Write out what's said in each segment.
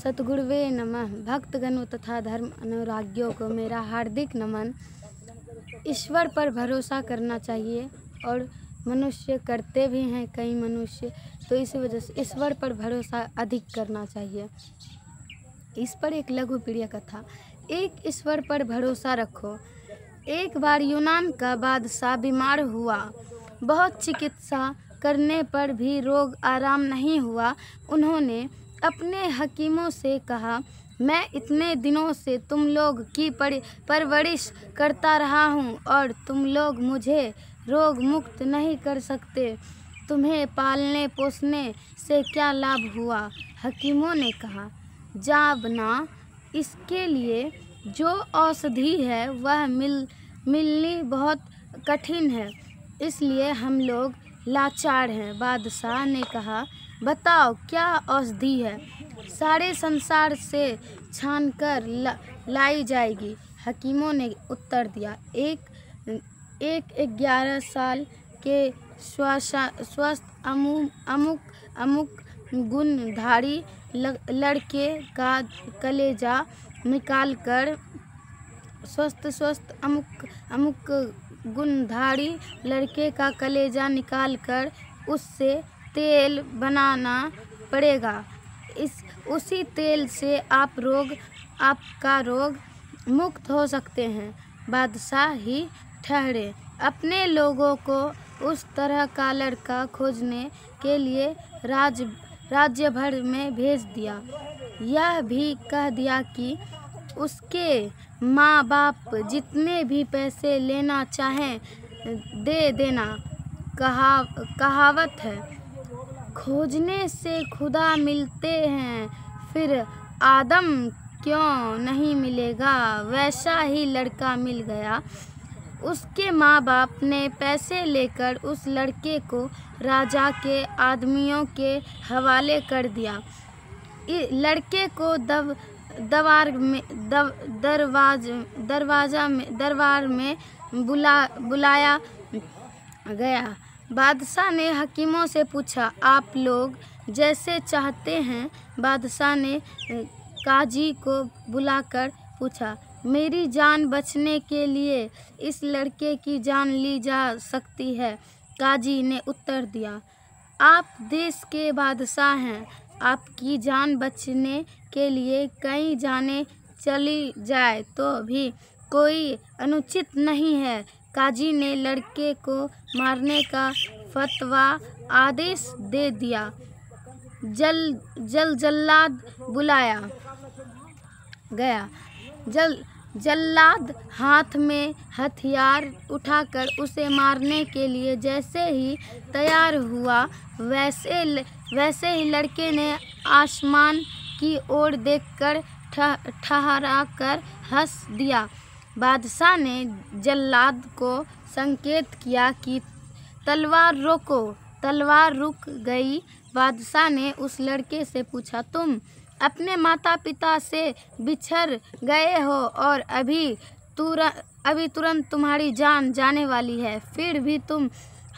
सतगुरुवे नमः। भक्तगणों तथा धर्म अनुरागियों को मेरा हार्दिक नमन। ईश्वर पर भरोसा करना चाहिए और मनुष्य करते भी हैं कई मनुष्य, तो इस वजह से ईश्वर पर भरोसा अधिक करना चाहिए। इस पर एक लघु प्रिय कथा। एक ईश्वर पर भरोसा रखो। एक बार यूनान का बादशाह बीमार हुआ। बहुत चिकित्सा करने पर भी रोग आराम नहीं हुआ। उन्होंने अपने हकीमों से कहा, मैं इतने दिनों से तुम लोग की परवरिश करता रहा हूँ और तुम लोग मुझे रोग मुक्त नहीं कर सकते। तुम्हें पालने पोसने से क्या लाभ हुआ? हकीमों ने कहा, जाबना, इसके लिए जो औषधि है वह मिलनी बहुत कठिन है, इसलिए हम लोग लाचार हैं। बादशाह ने कहा, बताओ क्या औषधि है? सारे संसार से छानकर लाई जाएगी। हकीमों ने उत्तर दिया, एक 11 साल के स्वस्थ अमुक गुणधारी लड़के का कलेजा निकालकर अमुक गुणधारी लड़के का कलेजा निकालकर उससे तेल बनाना पड़ेगा। उसी तेल से आपका रोग मुक्त हो सकते हैं। बादशाह ही ठहरे अपने लोगों को उस तरह का लड़का खोजने के लिए राज्य भर में भेज दिया। यह भी कह दिया कि उसके माँ बाप जितने भी पैसे लेना चाहें दे देना। कहावत है, खोजने से खुदा मिलते हैं, फिर आदम क्यों नहीं मिलेगा। वैसा ही लड़का मिल गया। उसके माँ बाप ने पैसे लेकर उस लड़के को राजा के आदमियों के हवाले कर दिया। लड़के को दरबार में बुलाया गया। बादशाह ने हकीमों से पूछा, आप लोग जैसे चाहते हैं। बादशाह ने काजी को बुलाकर पूछा, मेरी जान बचने के लिए इस लड़के की जान ली जा सकती है? काजी ने उत्तर दिया, आप देश के बादशाह हैं, आपकी जान बचने के लिए कई जानें चली जाए तो भी कोई अनुचित नहीं है। काजी ने लड़के को मारने का फतवा आदेश दे दिया। जल्लाद बुलाया गया। जल्लाद हाथ में हथियार उठाकर उसे मारने के लिए जैसे ही तैयार हुआ, वैसे ही लड़के ने आसमान की ओर देखकर ठहरा कर हंस दिया। बादशाह ने जल्लाद को संकेत किया कि तलवार रोको। तलवार रुक गई। बादशाह ने उस लड़के से पूछा, तुम अपने माता पिता से बिछड़ गए हो और अभी तुरंत तुम्हारी जान जाने वाली है, फिर भी तुम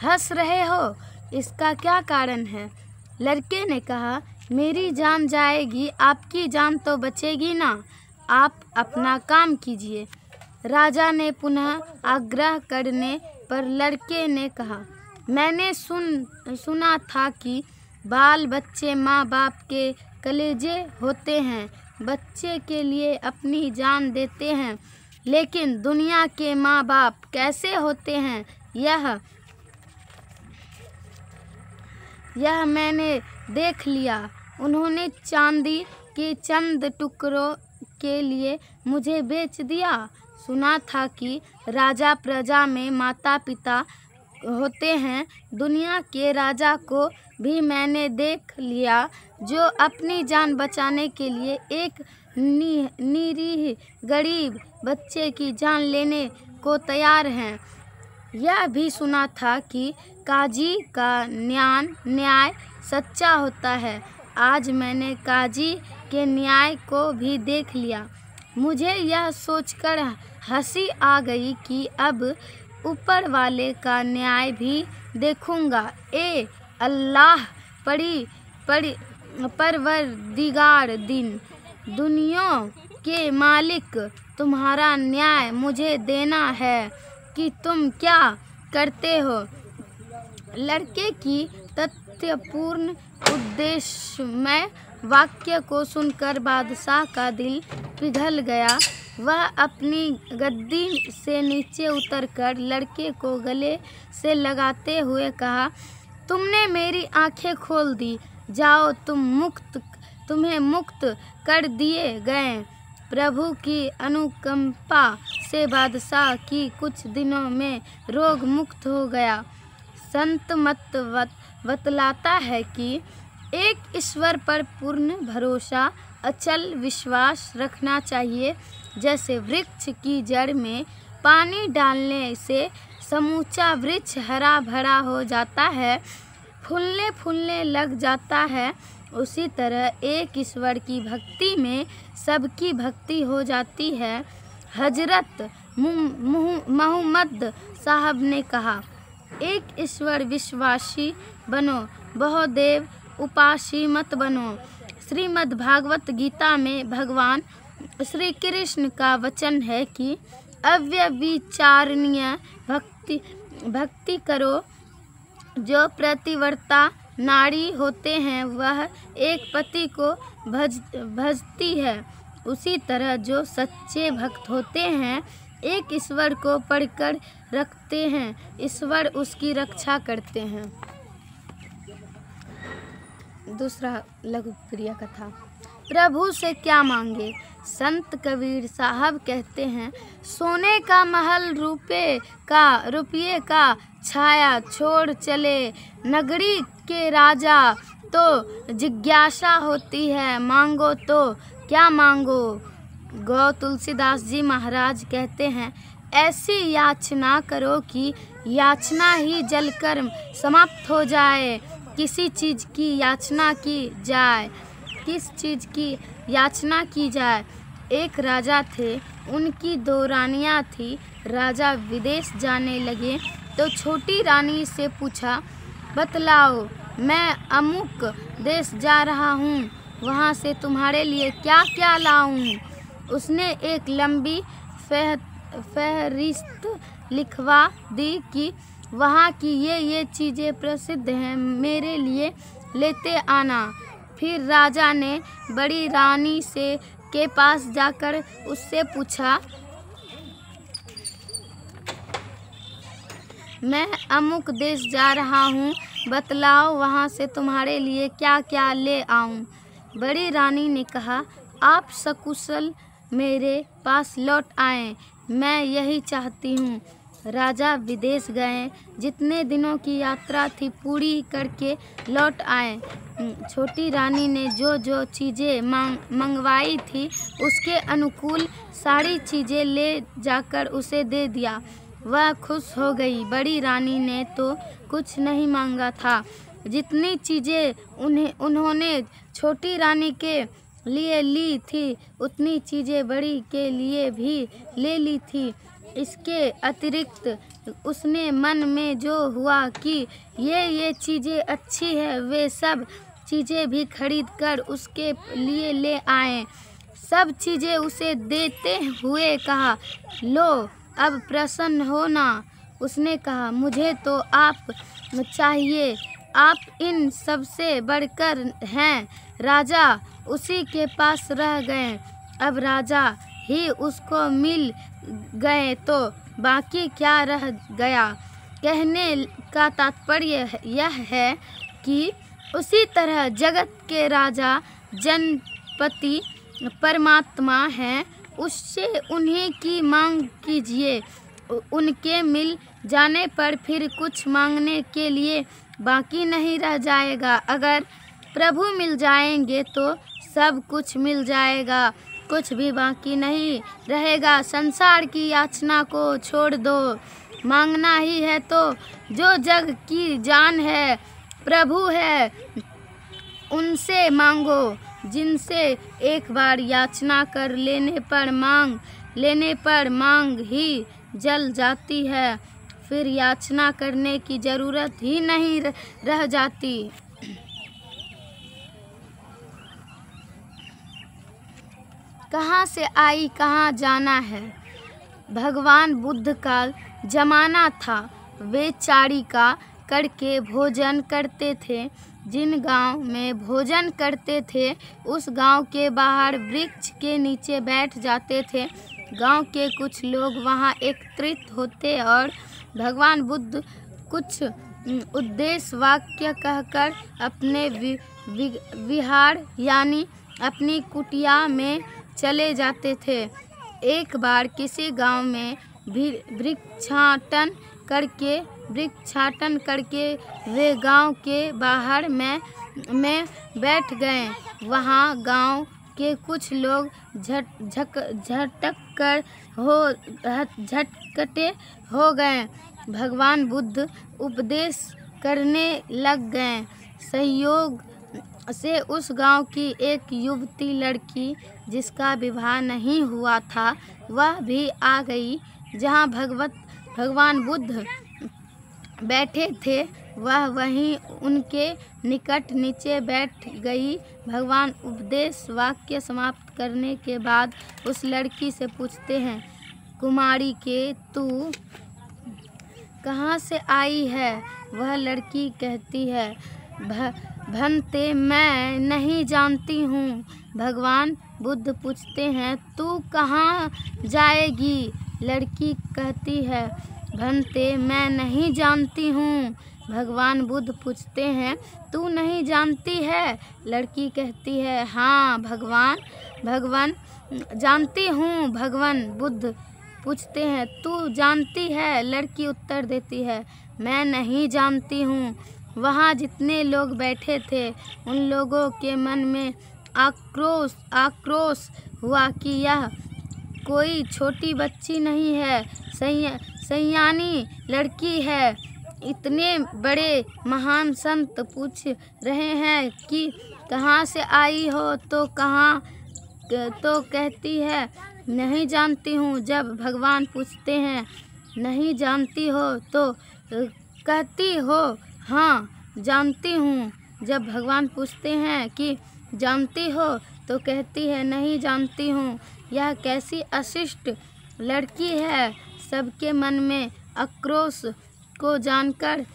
हंस रहे हो, इसका क्या कारण है? लड़के ने कहा, मेरी जान जाएगी, आपकी जान तो बचेगी ना। आप अपना काम कीजिए। राजा ने पुनः आग्रह करने पर लड़के ने कहा, मैंने सुना था कि बाल बच्चे माँ बाप के कलेजे होते हैं, बच्चे के लिए अपनी जान देते हैं, लेकिन दुनिया के माँ बाप कैसे होते हैं यह मैंने देख लिया। उन्होंने चांदी के चंद टुकड़ों के लिए मुझे बेच दिया। सुना था कि राजा प्रजा में माता पिता होते हैं। दुनिया के राजा को भी मैंने देख लिया जो अपनी जान बचाने के लिए एक निरीह गरीब बच्चे की जान लेने को तैयार हैं। यह भी सुना था कि काजी का न्याय सच्चा होता है। आज मैंने काजी के न्याय को भी देख लिया। मुझे यह सोचकर हंसी आ गई कि अब ऊपर वाले का न्याय भी देखूंगा। ए अल्लाह परवरदिगार दिन दुनिया के मालिक, तुम्हारा न्याय मुझे देना है कि तुम क्या करते हो। लड़के की तथ्यपूर्ण उद्देश्यमय वाक्य को सुनकर बादशाह का दिल पिघल गया। वह अपनी गद्दी से नीचे उतरकर लड़के को गले से लगाते हुए कहा, तुमने मेरी आंखें खोल दी, जाओ तुम्हें मुक्त कर दिए गए। प्रभु की अनुकंपा से बादशाह की कुछ दिनों में रोग मुक्त हो गया। संत मत बतलाता है कि एक ईश्वर पर पूर्ण भरोसा, अचल विश्वास रखना चाहिए। जैसे वृक्ष की जड़ में पानी डालने से समूचा वृक्ष हरा भरा हो जाता है, फूलने लग जाता है, उसी तरह एक ईश्वर की भक्ति में सबकी भक्ति हो जाती है। हजरत मोहम्मद साहब ने कहा, एक ईश्वर विश्वासी बनो, बहुदेव उपासी मत बनो। श्रीमद् भागवत गीता में भगवान श्री कृष्ण का वचन है कि अव्यभिचारणीय भक्ति करो। जो प्रतिव्रता नारी होते हैं वह एक पति को भजती है, उसी तरह जो सच्चे भक्त होते हैं एक ईश्वर को पकड़ रखते हैं, ईश्वर उसकी रक्षा करते हैं। दूसरा लघु प्रिय कथा। प्रभु से क्या मांगे। संत कबीर साहब कहते हैं, सोने का महल रुपये का छाया छोड़ चले नगरी के राजा। तो जिज्ञासा होती है, मांगो तो क्या मांगो। गौ तुलसीदास जी महाराज कहते हैं, ऐसी याचना करो कि याचना ही जलकर समाप्त हो जाए। किसी चीज़ की याचना की जाए, किस चीज़ की याचना की जाए। एक राजा थे, उनकी 2 रानियां थी। राजा विदेश जाने लगे तो छोटी रानी से पूछा, बतलाओ, मैं अमुक देश जा रहा हूँ, वहाँ से तुम्हारे लिए क्या क्या लाऊं। उसने एक लंबी फहरिस्त लिखवा दी कि वहाँ की ये चीज़ें प्रसिद्ध हैं, मेरे लिए लेते आना। फिर राजा ने बड़ी रानी के पास जाकर उससे पूछा, मैं अमुक देश जा रहा हूँ, बतलाओ वहाँ से तुम्हारे लिए क्या क्या ले आऊँ। बड़ी रानी ने कहा, आप सकुशल मेरे पास लौट आएं, मैं यही चाहती हूँ। राजा विदेश गए, जितने दिनों की यात्रा थी पूरी करके लौट आए। छोटी रानी ने जो चीज़ें मंगवाई थी उसके अनुकूल सारी चीज़ें ले जाकर उसे दे दिया। वह खुश हो गई। बड़ी रानी ने तो कुछ नहीं मांगा था, जितनी चीज़ें उन्होंने छोटी रानी के लिए ली थी उतनी चीज़ें बड़ी के लिए भी ले ली थी। इसके अतिरिक्त उसने मन में जो हुआ कि ये चीज़ें अच्छी है, वे सब चीज़ें भी खरीद कर उसके लिए ले आए। सब चीज़ें उसे देते हुए कहा, लो अब प्रसन्न हो ना। उसने कहा, मुझे तो आप चाहिए, आप इन सबसे बढ़कर हैं। राजा उसी के पास रह गए। अब राजा ही उसको मिल गए तो बाकी क्या रह गया। कहने का तात्पर्य यह है कि उसी तरह जगत के राजा जनपति परमात्मा हैं, उससे उन्हीं की मांग कीजिए। उनके मिल जाने पर फिर कुछ मांगने के लिए बाकी नहीं रह जाएगा। अगर प्रभु मिल जाएंगे तो सब कुछ मिल जाएगा, कुछ भी बाकी नहीं रहेगा। संसार की याचना को छोड़ दो, मांगना ही है तो जो जग की जान है, प्रभु है, उनसे मांगो, जिनसे एक बार याचना कर लेने पर मांग ही जल जाती है, फिर याचना करने की ज़रूरत ही नहीं रह जाती। कहाँ से आई कहाँ जाना है। भगवान बुद्ध का जमाना था, वे चारिका करके भोजन करते थे। जिन गांव में भोजन करते थे उस गांव के बाहर वृक्ष के नीचे बैठ जाते थे। गांव के कुछ लोग वहां एकत्रित होते और भगवान बुद्ध कुछ उद्देश्य वाक्य कहकर अपने विहार यानी अपनी कुटिया में चले जाते थे। एक बार किसी गांव में वृक्षाटन करके वे गांव के बाहर में बैठ गए। वहां गांव के कुछ लोग झटकटे हो गए। भगवान बुद्ध उपदेश करने लग गए। संयोग से उस गांव की एक युवती लड़की जिसका विवाह नहीं हुआ था वह भी आ गई। जहां भगवान बुद्ध बैठे थे वह वहीं उनके निकट नीचे बैठ गई। भगवान उपदेश वाक्य समाप्त करने के बाद उस लड़की से पूछते हैं, कुमारी के तू कहाँ से आई है। वह लड़की कहती है, भंते मैं नहीं जानती हूँ। भगवान बुद्ध पूछते हैं, तू कहाँ जाएगी। लड़की कहती है, भंते मैं नहीं जानती हूँ। भगवान बुद्ध पूछते हैं, तू नहीं जानती है। लड़की कहती है, हाँ भगवान जानती हूँ। भगवान बुद्ध पूछते हैं, तू जानती है। लड़की उत्तर देती है, मैं नहीं जानती हूँ। वहाँ जितने लोग बैठे थे उन लोगों के मन में आक्रोश हुआ कि यह कोई छोटी बच्ची नहीं है, सयानी लड़की है। इतने बड़े महान संत पूछ रहे हैं कि कहाँ से आई हो तो कहती है नहीं जानती हूँ। जब भगवान पूछते हैं नहीं जानती हो तो कहती हो हाँ जानती हूँ। जब भगवान पूछते हैं कि जानती हो तो कहती है नहीं जानती हूँ। यह कैसी अशिष्ट लड़की है। सबके मन में आक्रोश को जानकर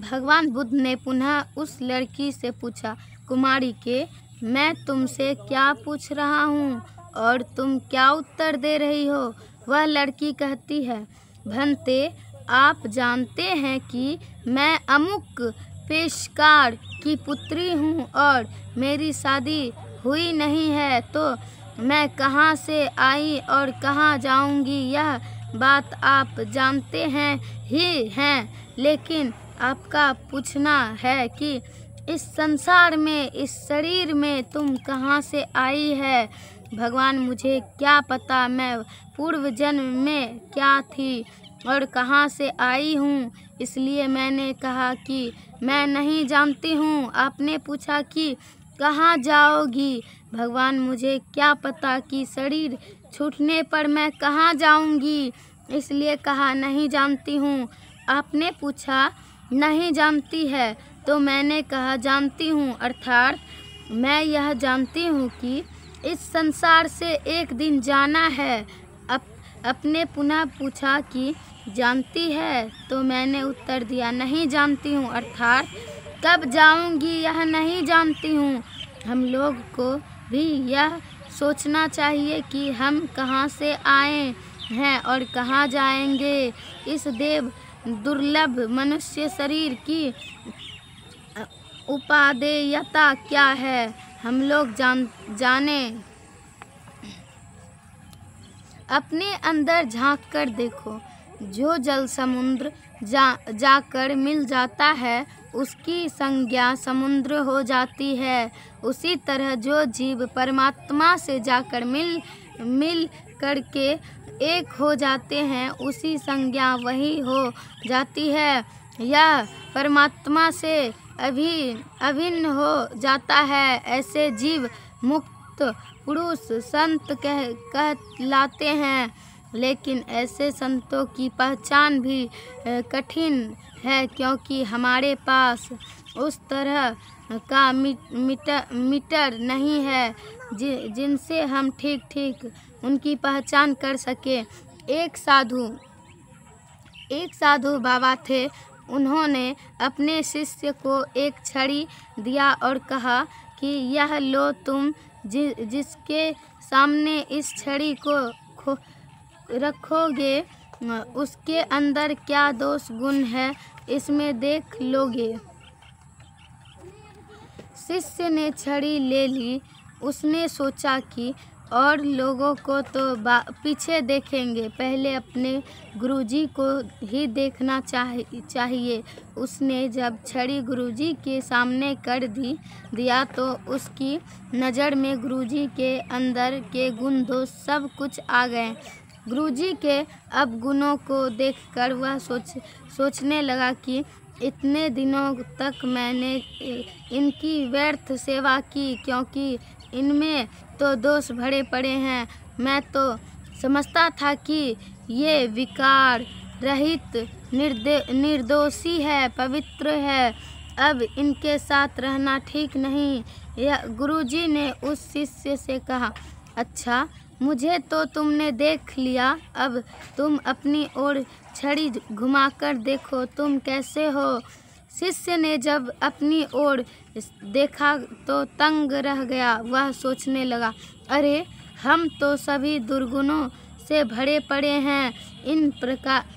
भगवान बुद्ध ने पुनः उस लड़की से पूछा, कुमारी के मैं तुमसे क्या पूछ रहा हूँ और तुम क्या उत्तर दे रही हो। वह लड़की कहती है, भंते आप जानते हैं कि मैं अमुक पेशकार की पुत्री हूँ और मेरी शादी हुई नहीं है, तो मैं कहाँ से आई और कहाँ जाऊँगी यह बात आप जानते हैं ही हैं। लेकिन आपका पूछना है कि इस संसार में इस शरीर में तुम कहाँ से आई है। भगवान मुझे क्या पता मैं पूर्व जन्म में क्या थी और कहाँ से आई हूँ, इसलिए मैंने कहा कि मैं नहीं जानती हूँ। आपने पूछा कि कहाँ जाओगी। भगवान मुझे क्या पता कि शरीर छूटने पर मैं कहाँ जाऊँगी, इसलिए कहा नहीं जानती हूँ। आपने पूछा नहीं जानती है तो मैंने कहा जानती हूँ, अर्थात मैं यह जानती हूँ कि इस संसार से एक दिन जाना है। अपने पुनः पूछा कि जानती है तो मैंने उत्तर दिया नहीं जानती हूँ, अर्थात कब जाऊँगी यह नहीं जानती हूँ। हम लोग को भी यह सोचना चाहिए कि हम कहाँ से आए हैं और कहाँ जाएंगे। इस देव दुर्लभ मनुष्य शरीर की उपादेयता क्या है, हम लोग जाने। अपने अंदर झांक कर देखो, जो जल समुद्र जाकर मिल जाता है उसकी संज्ञा समुद्र हो जाती है। उसी तरह जो जीव परमात्मा से जाकर मिल करके एक हो जाते हैं उसकी संज्ञा वही हो जाती है। यह परमात्मा से अभिन्न हो जाता है। ऐसे जीव मुक्त पुरुष संत कहलाते हैं। लेकिन ऐसे संतों की पहचान भी कठिन है, क्योंकि हमारे पास उस तरह का मीटर नहीं है। जिनसे हम ठीक ठीक उनकी पहचान कर सके। एक साधु बाबा थे। उन्होंने अपने शिष्य को एक छड़ी दिया और कहा कि यह लो, तुम जिसके सामने इस छड़ी को रखोगे उसके अंदर क्या दोष गुण है, इसमें देख लोगे। शिष्य ने छड़ी ले ली। उसने सोचा कि और लोगों को तो पीछे देखेंगे, पहले अपने गुरुजी को ही देखना चाहिए। उसने जब छड़ी गुरुजी के सामने कर दिया तो उसकी नज़र में गुरुजी के अंदर के गुण दोष सब कुछ आ गए। गुरुजी के अब गुणों को देखकर वह सोचने लगा कि इतने दिनों तक मैंने इनकी व्यर्थ सेवा की, क्योंकि इनमें तो दोष भरे पड़े हैं। मैं तो समझता था कि ये विकार रहित निर्दोषी है, पवित्र है। अब इनके साथ रहना ठीक नहीं। यह गुरुजी ने उस शिष्य से कहा, अच्छा, मुझे तो तुमने देख लिया, अब तुम अपनी ओर छड़ी घुमाकर देखो, तुम कैसे हो। शिष्य ने जब अपनी ओर देखा तो तंग रह गया। वह सोचने लगा, अरे, हम तो सभी दुर्गुणों से भरे पड़े हैं।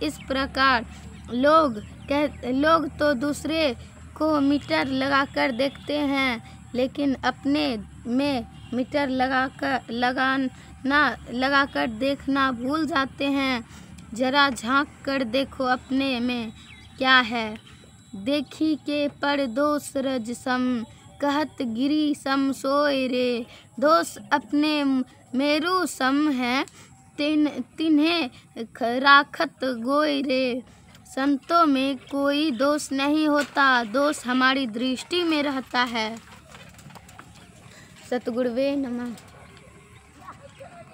इस प्रकार लोग तो दूसरे को मीटर लगाकर देखते हैं, लेकिन अपने में मीटर लगाकर देखना भूल जाते हैं। जरा झांक कर देखो अपने में क्या है। देखी के पर दोष रज सम, कहत गिरी सम सोय रे। दोष अपने मेरु सम है, तिन्हें राखत गोय रे। संतों में कोई दोष नहीं होता, दोष हमारी दृष्टि में रहता है। सतगुरुवे नमः।